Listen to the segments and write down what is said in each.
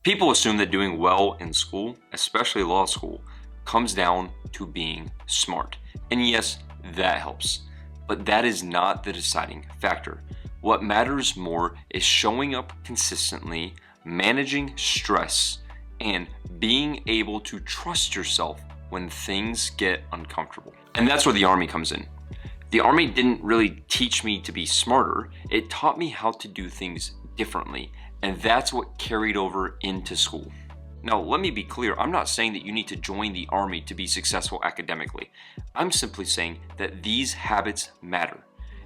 People assume that doing well in school, especially law school, comes down to being smart. And yes, that helps. But that is not the deciding factor. What matters more is showing up consistently, managing stress, and being able to trust yourself when things get uncomfortable. And that's where the Army comes in. The Army didn't really teach me to be smarter. It taught me how to do things differently. And that's what carried over into school. Now, let me be clear. I'm not saying that you need to join the Army to be successful academically. I'm simply saying that these habits matter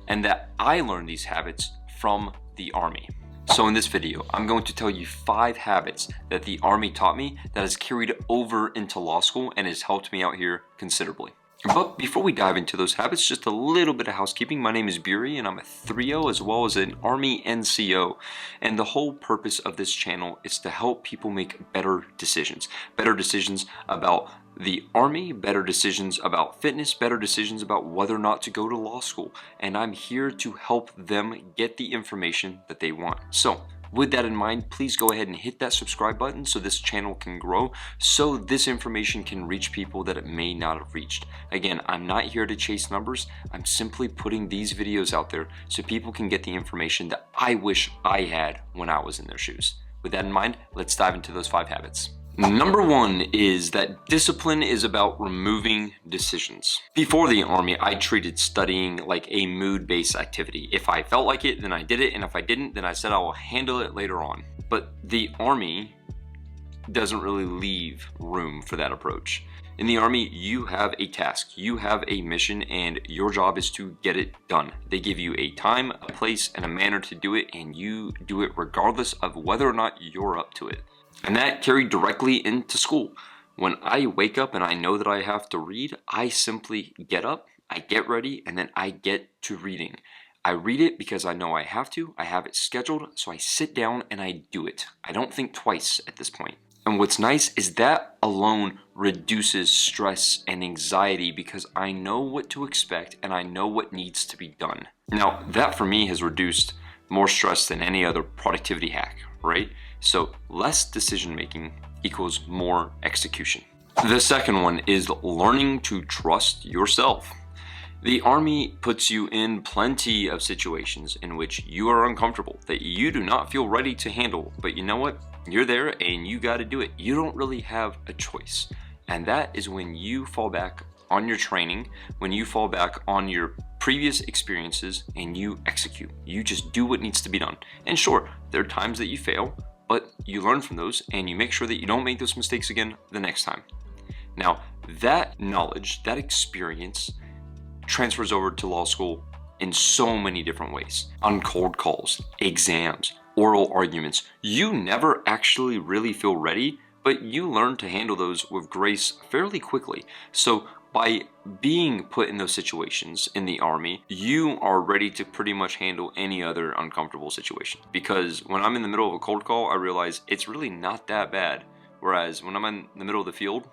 and that I learned these habits from the Army. So in this video, I'm going to tell you 5 habits that the Army taught me that has carried over into law school and has helped me out here considerably. But before we dive into those habits, just a little bit of housekeeping. My name is Buri and I'm a 3O as well as an Army NCO. And the whole purpose of this channel is to help people make better decisions about the Army, better decisions about fitness, better decisions about whether or not to go to law school. And I'm here to help them get the information that they want. So with that in mind, please go ahead and hit that subscribe button so this channel can grow, so this information can reach people that it may not have reached. Again, I'm not here to chase numbers. I'm simply putting these videos out there so people can get the information that I wish I had when I was in their shoes. With that in mind, let's dive into those 5 habits. Number 1 is that discipline is about removing decisions. Before the Army, I treated studying like a mood-based activity. If I felt like it, then I did it, and if I didn't, then I said I will handle it later on. But the Army doesn't really leave room for that approach. In the Army, you have a task, you have a mission, and your job is to get it done. They give you a time, a place, and a manner to do it, and you do it regardless of whether or not you're up to it. And that carried directly into school. When I wake up and I know that I have to read, I simply get up, I get ready, and then I get to reading. I read it because I know I have to, I have it scheduled, so I sit down and I do it. I don't think twice at this point. And what's nice is that alone reduces stress and anxiety because I know what to expect and I know what needs to be done. Now, that for me has reduced more stress than any other productivity hack, right? So less decision making equals more execution. The second one is learning to trust yourself. The Army puts you in plenty of situations in which you are uncomfortable, that you do not feel ready to handle, but you know what? You're there and you got to do it. You don't really have a choice. And that is when you fall back on your training, when you fall back on your previous experiences and you execute. You just do what needs to be done. And sure, there are times that you fail, but you learn from those and you make sure that you don't make those mistakes again the next time. Now, that knowledge, that experience transfers over to law school in so many different ways. On cold calls, exams, oral arguments, you never actually really feel ready, but you learn to handle those with grace fairly quickly. So by being put in those situations in the Army, you are ready to pretty much handle any other uncomfortable situation. Because when I'm in the middle of a cold call, I realize it's really not that bad. Whereas when I'm in the middle of the field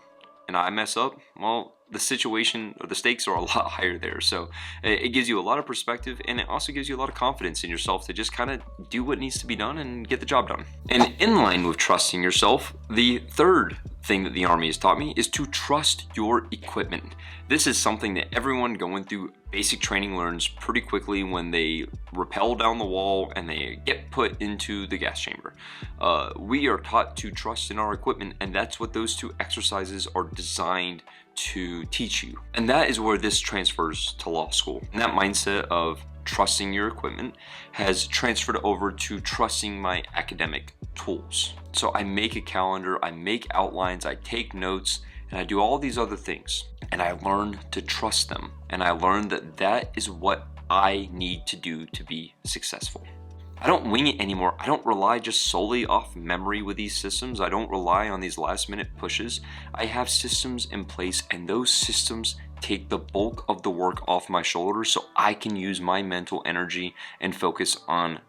and I mess up, well, the situation or the stakes are a lot higher there. So it gives you a lot of perspective, and it also gives you a lot of confidence in yourself to just kind of do what needs to be done and get the job done. And in line with trusting yourself, the third thing that the Army has taught me is to trust your equipment. This is something that everyone going through basic training learns pretty quickly when they rappel down the wall and they get put into the gas chamber. We are taught to trust in our equipment, and that's what those 2 exercises are designed to teach you. And that is where this transfers to law school. And that mindset of trusting your equipment has transferred over to trusting my academic tools. So I make a calendar, I make outlines, I take notes, and I do all these other things. And I learn to trust them. And I learn that that is what I need to do to be successful. I don't wing it anymore. I don't rely just solely off memory with these systems. I don't rely on these last minute pushes. I have systems in place, and those systems take the bulk of the work off my shoulders so I can use my mental energy and focus on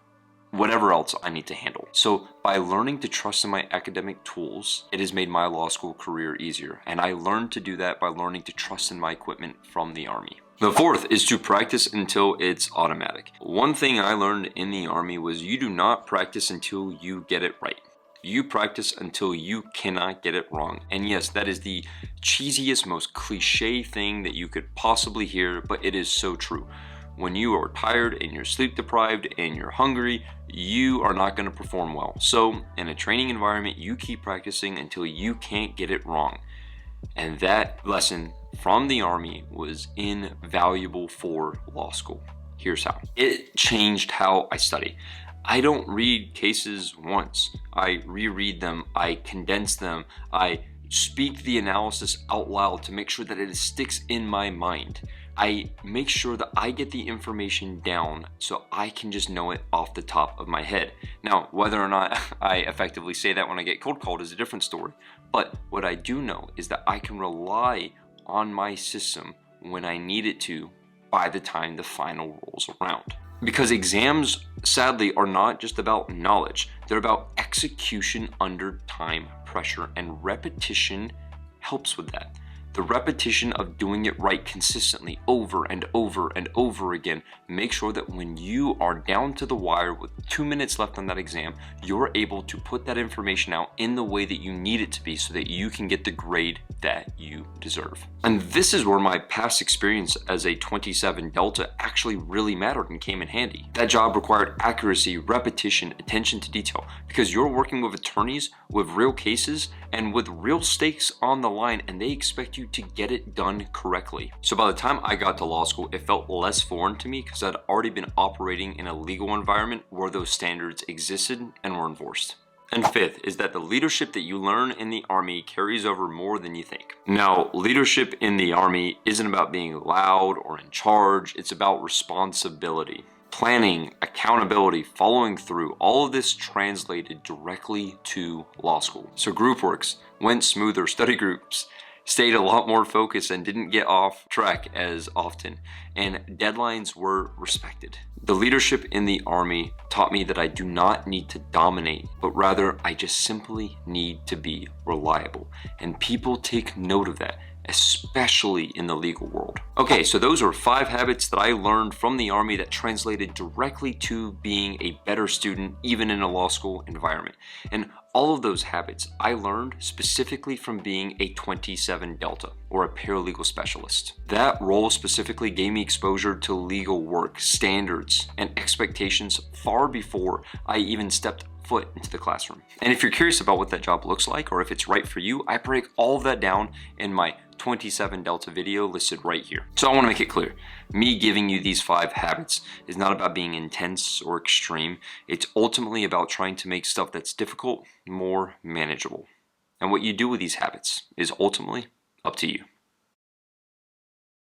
whatever else I need to handle. So by learning to trust in my academic tools, it has made my law school career easier. And I learned to do that by learning to trust in my equipment from the Army. The fourth is to practice until it's automatic. One thing I learned in the Army was you do not practice until you get it right. You practice until you cannot get it wrong. And yes, that is the cheesiest, most cliche thing that you could possibly hear, but it is so true. When you are tired and you're sleep deprived and you're hungry, you are not going to perform well. So in a training environment, you keep practicing until you can't get it wrong. And that lesson from the Army was invaluable for law school. Here's how. It changed how I study. I don't read cases once. I reread them, I condense them, I speak the analysis out loud to make sure that it sticks in my mind. I make sure that I get the information down so I can just know it off the top of my head. Now, whether or not I effectively say that when I get cold called is a different story. But what I do know is that I can rely on my system when I need it to by the time the final rolls around. Because exams, sadly, are not just about knowledge. They're about execution under time pressure, and repetition helps with that. The repetition of doing it right consistently over and over and over again. Make sure that when you are down to the wire with 2 minutes left on that exam, you're able to put that information out in the way that you need it to be so that you can get the grade that you deserve. And this is where my past experience as a 27 Delta actually really mattered and came in handy. That job required accuracy, repetition, attention to detail, because you're working with attorneys with real cases and with real stakes on the line, and they expect you to get it done correctly. So by the time I got to law school, it felt less foreign to me because I'd already been operating in a legal environment where those standards existed and were enforced. And fifth is that the leadership that you learn in the Army carries over more than you think. Now, leadership in the Army isn't about being loud or in charge, it's about responsibility. Planning, accountability, following through, all of this translated directly to law school. So group works went smoother, study groups stayed a lot more focused and didn't get off track as often, and deadlines were respected. The leadership in the Army taught me that I do not need to dominate, but rather I just simply need to be reliable. And people take note of that, especially in the legal world. Okay, so those are 5 habits that I learned from the Army that translated directly to being a better student, even in a law school environment. And all of those habits I learned specifically from being a 27 Delta, or a paralegal specialist. That role specifically gave me exposure to legal work, standards, and expectations far before I even stepped foot into the classroom. And if you're curious about what that job looks like or if it's right for you, I break all of that down in my 27 Delta video listed right here. So I want to make it clear, me giving you these 5 habits is not about being intense or extreme. It's ultimately about trying to make stuff that's difficult more manageable. And what you do with these habits is ultimately up to you.